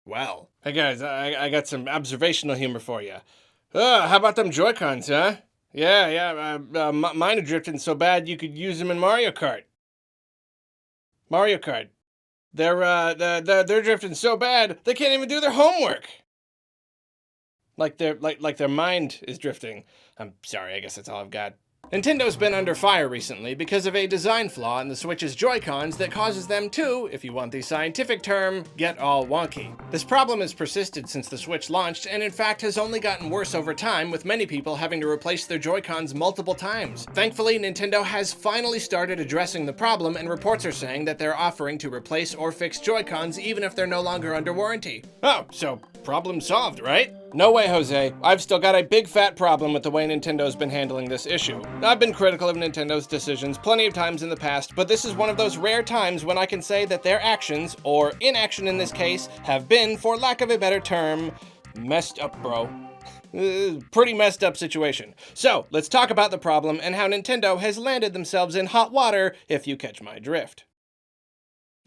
Well, hey guys, I got some observational humor for you. How about them Joy-Cons, huh? Yeah, mine are drifting so bad you could use them in Mario Kart. Mario Kart. They're drifting so bad they can't even do their homework. Like their mind is drifting. I'm sorry, I guess that's all I've got. Nintendo's been under fire recently because of a design flaw in the Switch's Joy-Cons that causes them to, if you want the scientific term, get all wonky. This problem has persisted since the Switch launched, and in fact has only gotten worse over time, with many people having to replace their Joy-Cons multiple times. Thankfully, Nintendo has finally started addressing the problem, and reports are saying that they're offering to replace or fix Joy-Cons even if they're no longer under warranty. Oh, so problem solved, right? No way, Jose. I've still got a big fat problem with the way Nintendo's been handling this issue. I've been critical of Nintendo's decisions plenty of times in the past, but this is one of those rare times when I can say that their actions, or inaction in this case, have been, for lack of a better term, messed up, bro. Pretty messed up situation. So, let's talk about the problem and how Nintendo has landed themselves in hot water, if you catch my drift.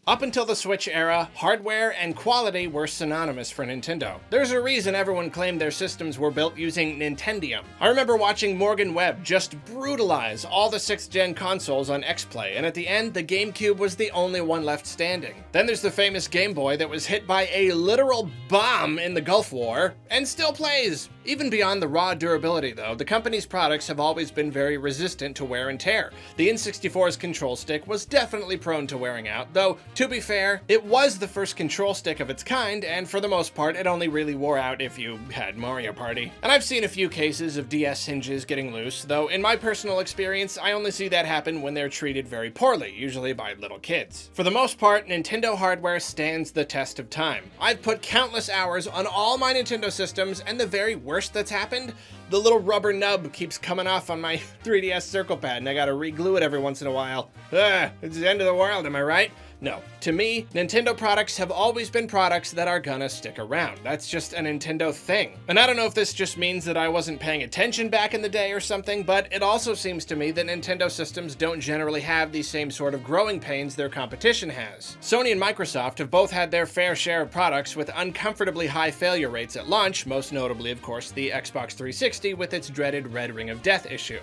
Up until the Switch era, hardware and quality were synonymous for Nintendo. There's a reason everyone claimed their systems were built using Nintendium. I remember watching Morgan Webb just brutalize all the 6th gen consoles on X-Play, and at the end, the GameCube was the only one left standing. Then there's the famous Game Boy that was hit by a literal bomb in the Gulf War, and still plays! Even beyond the raw durability, though, the company's products have always been very resistant to wear and tear. The N64's control stick was definitely prone to wearing out, though, to be fair, it was the first control stick of its kind, and for the most part, it only really wore out if you had Mario Party. And I've seen a few cases of DS hinges getting loose, though in my personal experience, I only see that happen when they're treated very poorly, usually by little kids. For the most part, Nintendo hardware stands the test of time. I've put countless hours on all my Nintendo systems, and the very worst that's happened, the little rubber nub keeps coming off on my 3DS circle pad, and I gotta re-glue it every once in a while. It's the end of the world, am I right? No. To me, Nintendo products have always been products that are gonna stick around. That's just a Nintendo thing. And I don't know if this just means that I wasn't paying attention back in the day or something, but it also seems to me that Nintendo systems don't generally have the same sort of growing pains their competition has. Sony and Microsoft have both had their fair share of products with uncomfortably high failure rates at launch, most notably, of course, the Xbox 360 with its dreaded Red Ring of Death issue.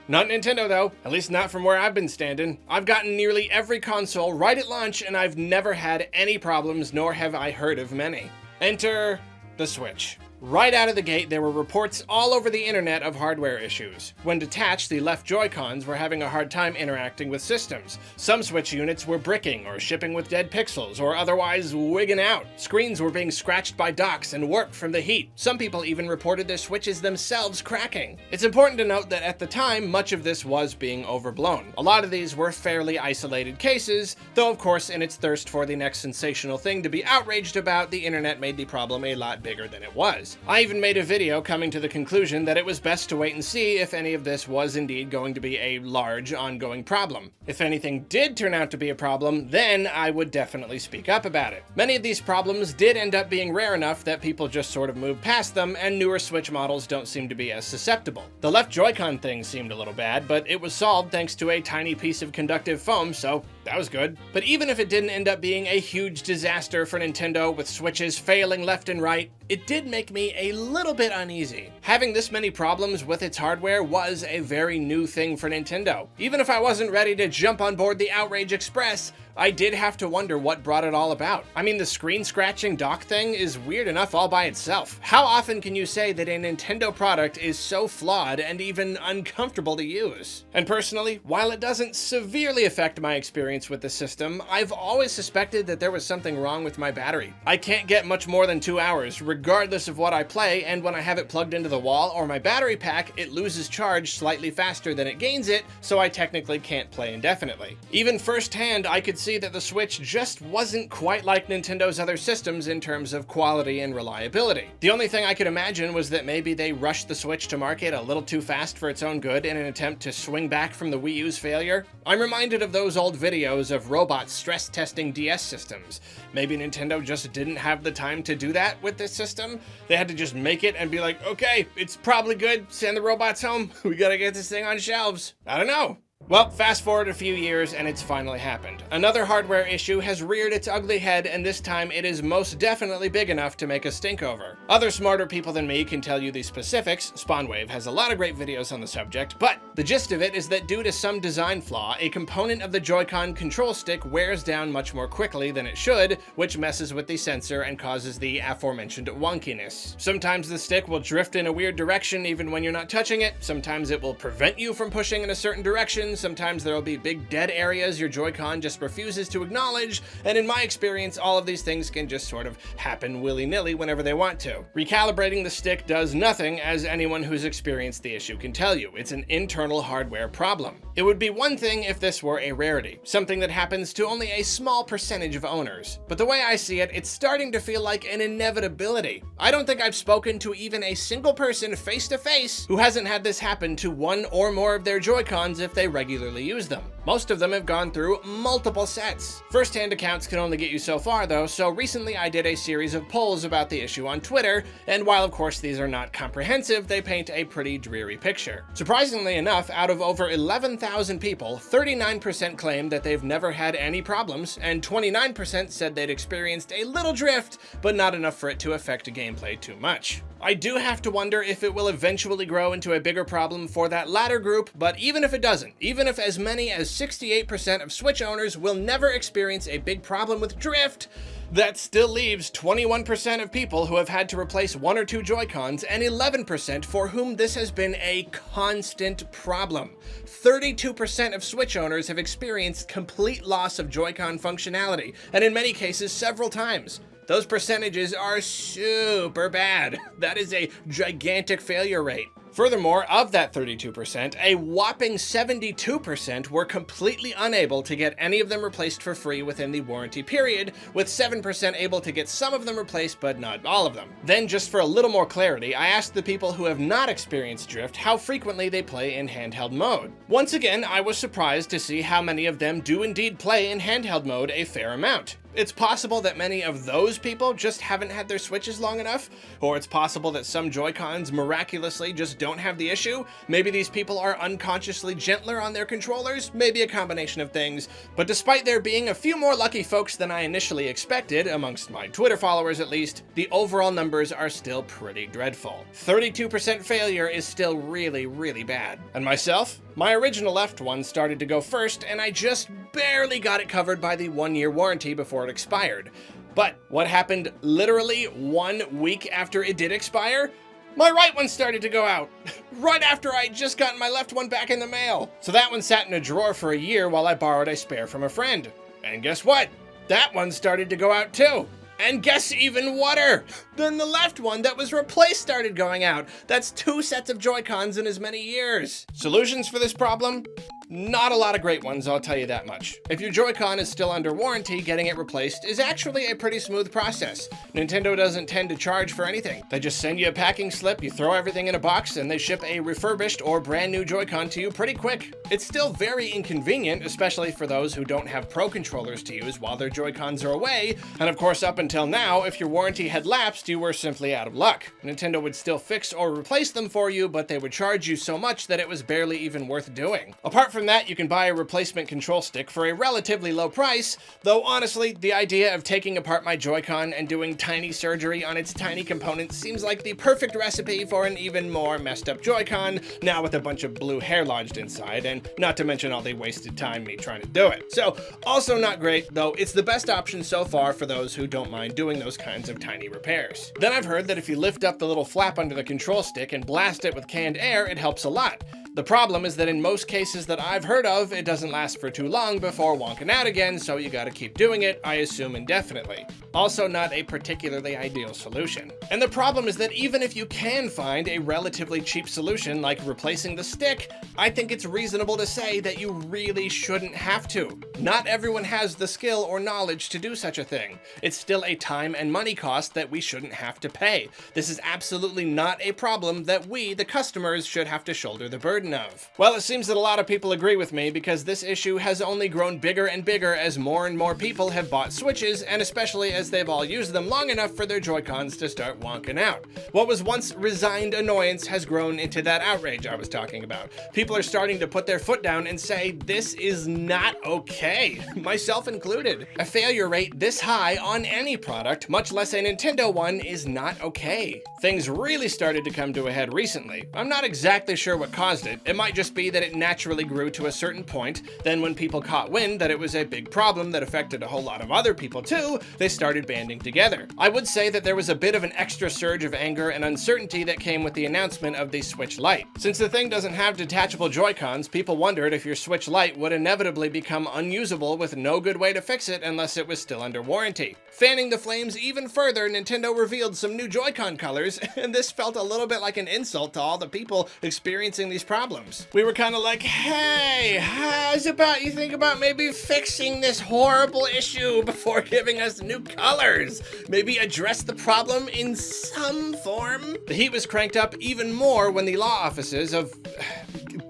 Not Nintendo though, at least not from where I've been standing. I've gotten nearly every console right at launch and I've never had any problems, nor have I heard of many. Enter the Switch. Right out of the gate, there were reports all over the internet of hardware issues. When detached, the left Joy-Cons were having a hard time interacting with systems. Some Switch units were bricking or shipping with dead pixels or otherwise wigging out. Screens were being scratched by docks and warped from the heat. Some people even reported their Switches themselves cracking. It's important to note that at the time, much of this was being overblown. A lot of these were fairly isolated cases, though of course in its thirst for the next sensational thing to be outraged about, the internet made the problem a lot bigger than it was. I even made a video coming to the conclusion that it was best to wait and see if any of this was indeed going to be a large, ongoing problem. If anything did turn out to be a problem, then I would definitely speak up about it. Many of these problems did end up being rare enough that people just sort of moved past them, and newer Switch models don't seem to be as susceptible. The left Joy-Con thing seemed a little bad, but it was solved thanks to a tiny piece of conductive foam, so that was good. But even if it didn't end up being a huge disaster for Nintendo with Switches failing left and right, it did make me a little bit uneasy. Having this many problems with its hardware was a very new thing for Nintendo. Even if I wasn't ready to jump on board the outrage express, I did have to wonder what brought it all about. I mean, the screen scratching dock thing is weird enough all by itself. How often can you say that a Nintendo product is so flawed and even uncomfortable to use? And personally, while it doesn't severely affect my experience with the system, I've always suspected that there was something wrong with my battery. I can't get much more than 2 hours, regardless of what I play, and when I have it plugged into the wall or my battery pack, it loses charge slightly faster than it gains it, so I technically can't play indefinitely. Even firsthand, I could see that the Switch just wasn't quite like Nintendo's other systems in terms of quality and reliability. The only thing I could imagine was that maybe they rushed the Switch to market a little too fast for its own good in an attempt to swing back from the Wii U's failure. I'm reminded of those old videos of robots stress testing DS systems. Maybe Nintendo just didn't have the time to do that with this system. They had to just make it and be like, okay, it's probably good, send the robots home, we gotta get this thing on shelves. I don't know. Well, fast forward a few years and it's finally happened. Another hardware issue has reared its ugly head, and this time it is most definitely big enough to make a stink over. Other smarter people than me can tell you the specifics. Spawnwave has a lot of great videos on the subject, but the gist of it is that due to some design flaw, a component of the Joy-Con control stick wears down much more quickly than it should, which messes with the sensor and causes the aforementioned wonkiness. Sometimes the stick will drift in a weird direction even when you're not touching it. Sometimes it will prevent you from pushing in a certain direction. Sometimes there will be big dead areas your Joy-Con just refuses to acknowledge, and in my experience, all of these things can just sort of happen willy-nilly whenever they want to. Recalibrating the stick does nothing, as anyone who's experienced the issue can tell you. It's an internal hardware problem. It would be one thing if this were a rarity, something that happens to only a small percentage of owners. But the way I see it, it's starting to feel like an inevitability. I don't think I've spoken to even a single person face-to-face who hasn't had this happen to one or more of their Joy-Cons if they regularly use them. Most of them have gone through multiple sets. First-hand accounts can only get you so far though, so recently I did a series of polls about the issue on Twitter, and while of course these are not comprehensive, they paint a pretty dreary picture. Surprisingly enough, out of over 11,000 people, 39% claimed that they've never had any problems, and 29% said they'd experienced a little drift, but not enough for it to affect gameplay too much. I do have to wonder if it will eventually grow into a bigger problem for that latter group, but even if it doesn't, even if as many as 68% of Switch owners will never experience a big problem with drift, that still leaves 21% of people who have had to replace one or two Joy-Cons, and 11% for whom this has been a constant problem. 32% of Switch owners have experienced complete loss of Joy-Con functionality, and in many cases several times. Those percentages are super bad. That is a gigantic failure rate. Furthermore, of that 32%, a whopping 72% were completely unable to get any of them replaced for free within the warranty period, with 7% able to get some of them replaced but not all of them. Then, just for a little more clarity, I asked the people who have not experienced drift how frequently they play in handheld mode. Once again, I was surprised to see how many of them do indeed play in handheld mode a fair amount. It's possible that many of those people just haven't had their Switches long enough, or it's possible that some Joy-Cons miraculously just don't have the issue. Maybe these people are unconsciously gentler on their controllers, maybe a combination of things. But despite there being a few more lucky folks than I initially expected, amongst my Twitter followers at least, the overall numbers are still pretty dreadful. 32% failure is still really, really bad. And myself? My original left one started to go first, and I just barely got it covered by the 1-year warranty before it expired. But what happened literally 1 week after it did expire? My right one started to go out, right after I had just gotten my left one back in the mail. So that one sat in a drawer for a year while I borrowed a spare from a friend. And guess what? That one started to go out too. And guess even whatter? Then the left one that was replaced started going out. That's 2 sets of Joy-Cons in as many years. Solutions for this problem? Not a lot of great ones, I'll tell you that much. If your Joy-Con is still under warranty, getting it replaced is actually a pretty smooth process. Nintendo doesn't tend to charge for anything. They just send you a packing slip, you throw everything in a box, and they ship a refurbished or brand new Joy-Con to you pretty quick. It's still very inconvenient, especially for those who don't have Pro controllers to use while their Joy-Cons are away, and of course up until now, if your warranty had lapsed, you were simply out of luck. Nintendo would still fix or replace them for you, but they would charge you so much that it was barely even worth doing. Apart from that, you can buy a replacement control stick for a relatively low price, though honestly, the idea of taking apart my Joy-Con and doing tiny surgery on its tiny components seems like the perfect recipe for an even more messed up Joy-Con, now with a bunch of blue hair lodged inside, and not to mention all the wasted time me trying to do it. So, also not great, though it's the best option so far for those who don't mind doing those kinds of tiny repairs. Then I've heard that if you lift up the little flap under the control stick and blast it with canned air, it helps a lot. The problem is that in most cases that I've heard of, it doesn't last for too long before wonking out again, so you gotta keep doing it, I assume indefinitely. Also not a particularly ideal solution. And the problem is that even if you can find a relatively cheap solution like replacing the stick, I think it's reasonable to say that you really shouldn't have to. Not everyone has the skill or knowledge to do such a thing. It's still a time and money cost that we shouldn't have to pay. This is absolutely not a problem that we, the customers, should have to shoulder the burden of. Well, it seems that a lot of people agree with me because this issue has only grown bigger and bigger as more and more people have bought Switches, and especially as they've all used them long enough for their Joy-Cons to start wonking out. What was once resigned annoyance has grown into that outrage I was talking about. People are starting to put their foot down and say, this is not okay, myself included. A failure rate this high on any product, much less a Nintendo one, is not okay. Things really started to come to a head recently. I'm not exactly sure what caused it. It might just be that it naturally grew to a certain point. Then when people caught wind that it was a big problem that affected a whole lot of other people too, they started banding together. I would say that there was a bit of an extra surge of anger and uncertainty that came with the announcement of the Switch Lite. Since the thing doesn't have detachable Joy-Cons, people wondered if your Switch Lite would inevitably become unusable with no good way to fix it unless it was still under warranty. Fanning the flames even further, Nintendo revealed some new Joi Con Colors, and this felt a little bit like an insult to all the people experiencing these problems. We were kind of like, hey, how's about you think about maybe fixing this horrible issue before giving us new colors? Maybe address the problem in some form? The heat was cranked up even more when the law offices of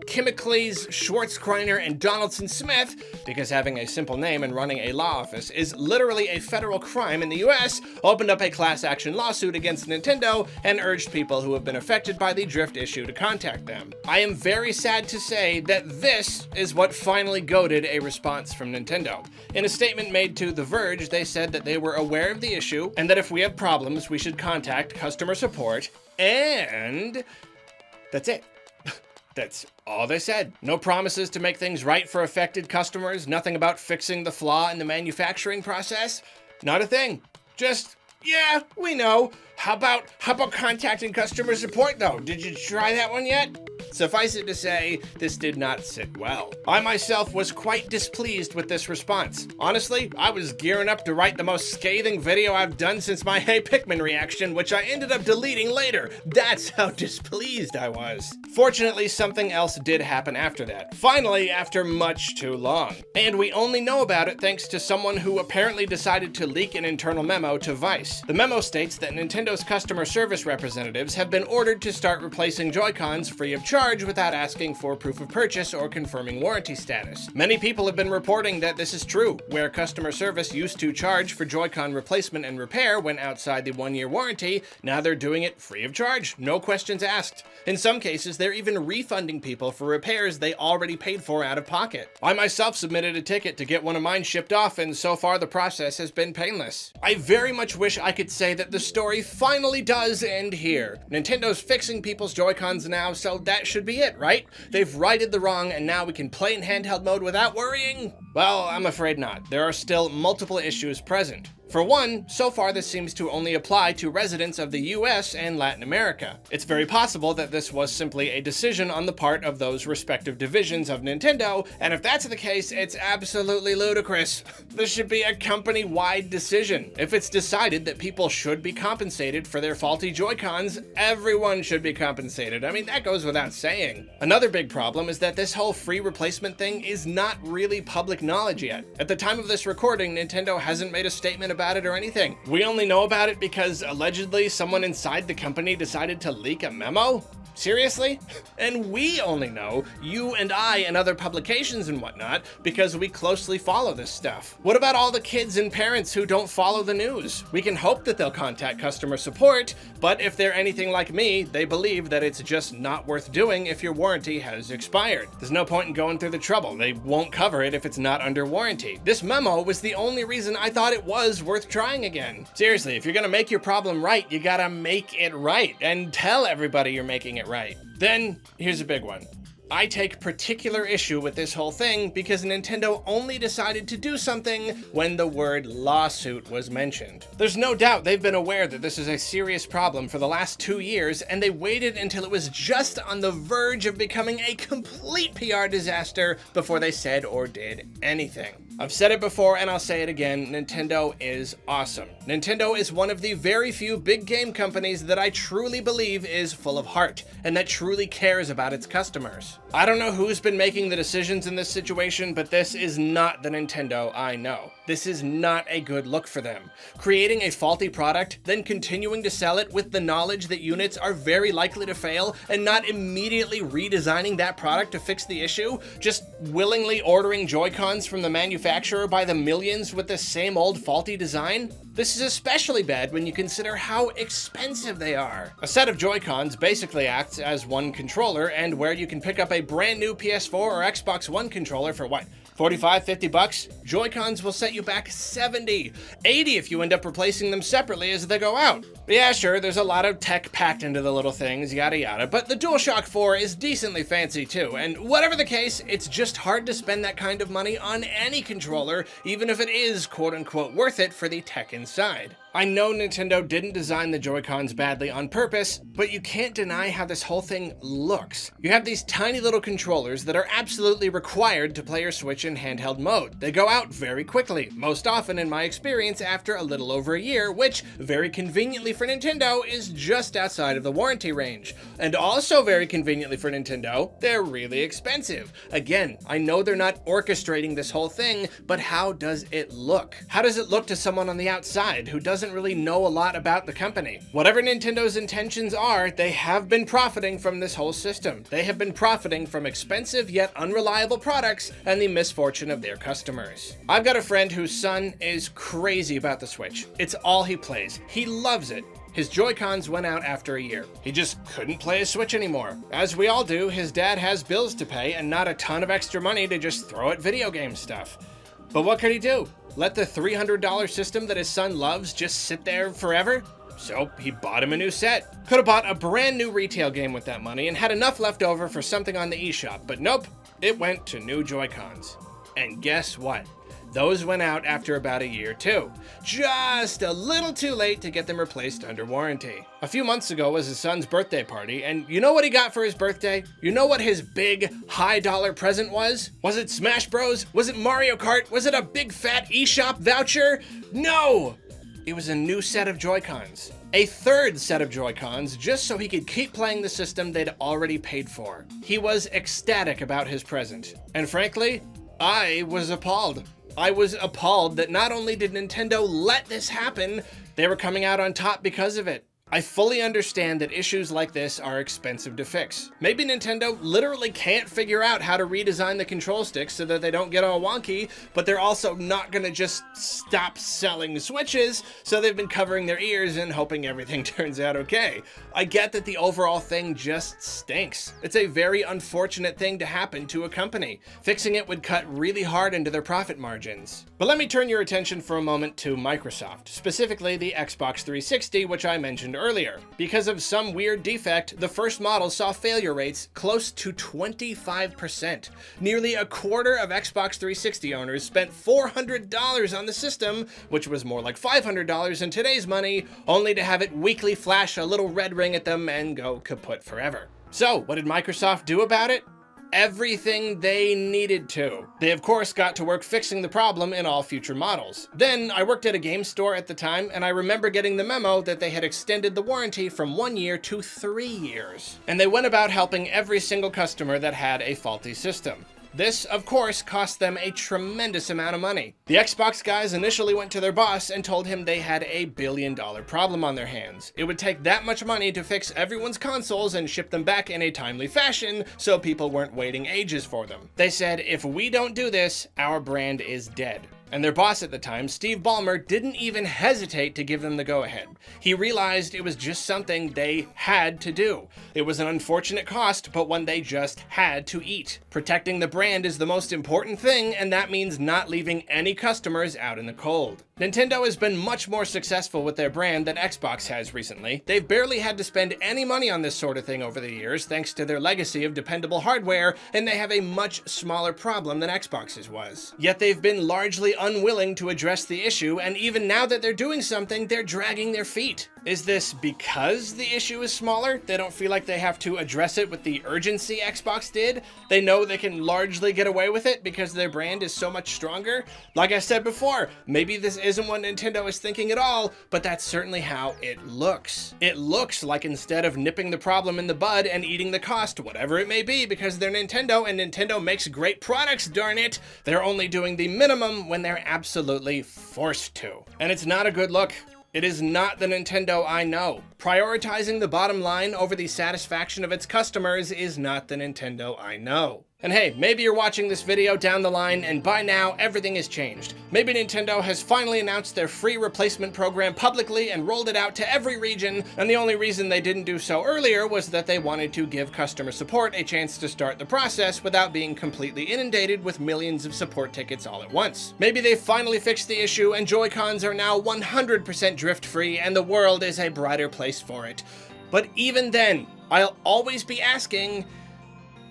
Chemicles, Schwartz, Kreiner, and Donaldson Smith, because having a simple name and running a law office is literally a federal crime in the US, opened up a class action lawsuit against Nintendo and urged people who have been affected by the drift issue to contact them. I am very sad to say that this is what finally goaded a response from Nintendo. In a statement made to The Verge, they said that they were aware of the issue and that if we have problems, we should contact customer support, and that's it. That's all they said. No promises to make things right for affected customers, nothing about fixing the flaw in the manufacturing process. Not a thing. Just, yeah, we know. How about contacting customer support though? Did you try that one yet? Suffice it to say, this did not sit well. I myself was quite displeased with this response. Honestly, I was gearing up to write the most scathing video I've done since my Hey Pikmin reaction, which I ended up deleting later. That's how displeased I was. Fortunately, something else did happen after that. Finally, after much too long. And we only know about it thanks to someone who apparently decided to leak an internal memo to Vice. The memo states that Nintendo's customer service representatives have been ordered to start replacing Joy-Cons free of charge without asking for proof of purchase or confirming warranty status. Many people have been reporting that this is true, where customer service used to charge for Joy-Con replacement and repair when outside the 1-year warranty. Now they're doing it free of charge, no questions asked. In some cases, they're even refunding people for repairs they already paid for out of pocket. I myself submitted a ticket to get one of mine shipped off, and so far the process has been painless. I very much wish I could say that the story finally does end here. Nintendo's fixing people's Joy-Cons now, so that should be it, right? They've righted the wrong, and now we can play in handheld mode without worrying? Well, I'm afraid not. There are still multiple issues present. For one, so far this seems to only apply to residents of the US and Latin America. It's very possible that this was simply a decision on the part of those respective divisions of Nintendo, and if that's the case, it's absolutely ludicrous. This should be a company-wide decision. If it's decided that people should be compensated for their faulty Joy-Cons, everyone should be compensated. I mean, that goes without saying. Another big problem is that this whole free replacement thing is not really public knowledge yet. At the time of this recording, Nintendo hasn't made a statement about it or anything. We only know about it because allegedly someone inside the company decided to leak a memo? Seriously? And we only know, you and I and other publications and whatnot, because we closely follow this stuff. What about all the kids and parents who don't follow the news? We can hope that they'll contact customer support, but if they're anything like me, they believe that it's just not worth doing if your warranty has expired. There's no point in going through the trouble. They won't cover it if it's not under warranty. This memo was the only reason I thought it was worth trying again. Seriously, if you're gonna make your problem right, you gotta make it right and tell everybody you're making it right. Then, here's a big one. I take particular issue with this whole thing because Nintendo only decided to do something when the word lawsuit was mentioned. There's no doubt they've been aware that this is a serious problem for the last 2 years, and they waited until it was just on the verge of becoming a complete PR disaster before they said or did anything. I've said it before and I'll say it again, Nintendo is awesome. Nintendo is one of the very few big game companies that I truly believe is full of heart and that truly cares about its customers. I don't know who's been making the decisions in this situation, but this is not the Nintendo I know. This is not a good look for them. Creating a faulty product, then continuing to sell it with the knowledge that units are very likely to fail, and not immediately redesigning that product to fix the issue, just willingly ordering Joy-Cons from the manufacturer by the millions with the same old faulty design? This is especially bad when you consider how expensive they are. A set of Joy-Cons basically acts as one controller, and where you can pick up a brand new PS4 or Xbox One controller for what? 45, 50 bucks? Joy-Cons will set you back 70, 80 if you end up replacing them separately as they go out. Yeah, sure, there's a lot of tech packed into the little things, yada yada, but the DualShock 4 is decently fancy too, and whatever the case, it's just hard to spend that kind of money on any controller, even if it is quote-unquote worth it for the tech inside. I know Nintendo didn't design the Joy-Cons badly on purpose, but you can't deny how this whole thing looks. You have these tiny little controllers that are absolutely required to play your Switch in handheld mode. They go out very quickly, most often in my experience after a little over a year, which, very conveniently for Nintendo, is just outside of the warranty range. And also very conveniently for Nintendo, they're really expensive. Again, I know they're not orchestrating this whole thing, but how does it look? How does it look to someone on the outside who doesn't really know a lot about the company? Whatever Nintendo's intentions are, they have been profiting from this whole system. They have been profiting from expensive yet unreliable products and the misfortune of their customers. I've got a friend whose son is crazy about the Switch. It's all he plays. He loves it. His Joy-Cons went out after a year. He just couldn't play his Switch anymore. As we all do, his dad has bills to pay and not a ton of extra money to just throw at video game stuff. But what could he do? Let the $300 system that his son loves just sit there forever? So he bought him a new set. Could have bought a brand new retail game with that money and had enough left over for something on the eShop, but nope, it went to new Joy-Cons. And guess what? Those went out after about a year too. Just a little too late to get them replaced under warranty. A few months ago was his son's birthday party, and you know what he got for his birthday? You know what his big, high-dollar present was? Was it Smash Bros? Was it Mario Kart? Was it a big fat eShop voucher? No! It was a new set of Joy-Cons. A third set of Joy-Cons, just so he could keep playing the system they'd already paid for. He was ecstatic about his present. And frankly, I was appalled. I was appalled that not only did Nintendo let this happen, they were coming out on top because of it. I fully understand that issues like this are expensive to fix. Maybe Nintendo literally can't figure out how to redesign the control sticks so that they don't get all wonky, but they're also not gonna just stop selling Switches, so they've been covering their ears and hoping everything turns out okay. I get that the overall thing just stinks. It's a very unfortunate thing to happen to a company. Fixing it would cut really hard into their profit margins. But let me turn your attention for a moment to Microsoft, specifically the Xbox 360, which I mentioned earlier. Because of some weird defect, the first model saw failure rates close to 25%. Nearly a quarter of Xbox 360 owners spent $400 on the system, which was more like $500 in today's money, only to have it weekly flash a little red ring at them and go kaput forever. So, what did Microsoft do about it? Everything they needed to. They of course got to work fixing the problem in all future models. Then I worked at a game store at the time, and I remember getting the memo that they had extended the warranty from 1 year to 3 years. And they went about helping every single customer that had a faulty system. This, of course, cost them a tremendous amount of money. The Xbox guys initially went to their boss and told him they had a $1 billion problem on their hands. It would take that much money to fix everyone's consoles and ship them back in a timely fashion, so people weren't waiting ages for them. They said, if we don't do this, our brand is dead. And their boss at the time, Steve Ballmer, didn't even hesitate to give them the go-ahead. He realized it was just something they had to do. It was an unfortunate cost, but one they just had to eat. Protecting the brand is the most important thing, and that means not leaving any customers out in the cold. Nintendo has been much more successful with their brand than Xbox has recently. They've barely had to spend any money on this sort of thing over the years, thanks to their legacy of dependable hardware, and they have a much smaller problem than Xbox's was. Yet they've been largely unwilling to address the issue, and even now that they're doing something, they're dragging their feet. Is this because the issue is smaller? They don't feel like they have to address it with the urgency Xbox did? They know they can largely get away with it because their brand is so much stronger? Like I said before, maybe this isn't what Nintendo is thinking at all, but that's certainly how it looks. It looks like instead of nipping the problem in the bud and eating the cost, whatever it may be, because they're Nintendo and Nintendo makes great products, darn it, they're only doing the minimum when they're absolutely forced to. And it's not a good look. It is not the Nintendo I know. Prioritizing the bottom line over the satisfaction of its customers is not the Nintendo I know. And hey, maybe you're watching this video down the line and by now everything has changed. Maybe Nintendo has finally announced their free replacement program publicly and rolled it out to every region, and the only reason they didn't do so earlier was that they wanted to give customer support a chance to start the process without being completely inundated with millions of support tickets all at once. Maybe they finally fixed the issue and Joy-Cons are now 100% drift-free and the world is a brighter place for it. But even then, I'll always be asking,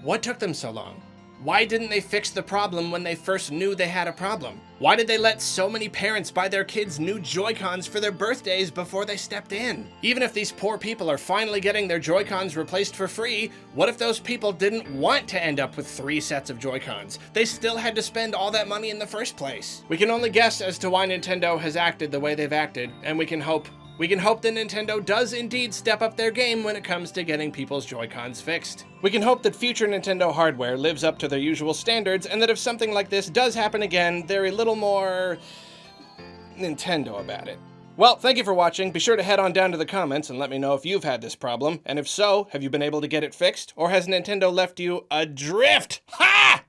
what took them so long? Why didn't they fix the problem when they first knew they had a problem? Why did they let so many parents buy their kids new Joy-Cons for their birthdays before they stepped in? Even if these poor people are finally getting their Joy-Cons replaced for free, what if those people didn't want to end up with 3 sets of Joy-Cons? They still had to spend all that money in the first place. We can only guess as to why Nintendo has acted the way they've acted, and we can hope that Nintendo does indeed step up their game when it comes to getting people's Joy-Cons fixed. We can hope that future Nintendo hardware lives up to their usual standards, and that if something like this does happen again, they're a little more Nintendo about it. Well, thank you for watching. Be sure to head on down to the comments and let me know if you've had this problem, and if so, have you been able to get it fixed, or has Nintendo left you adrift? Ha!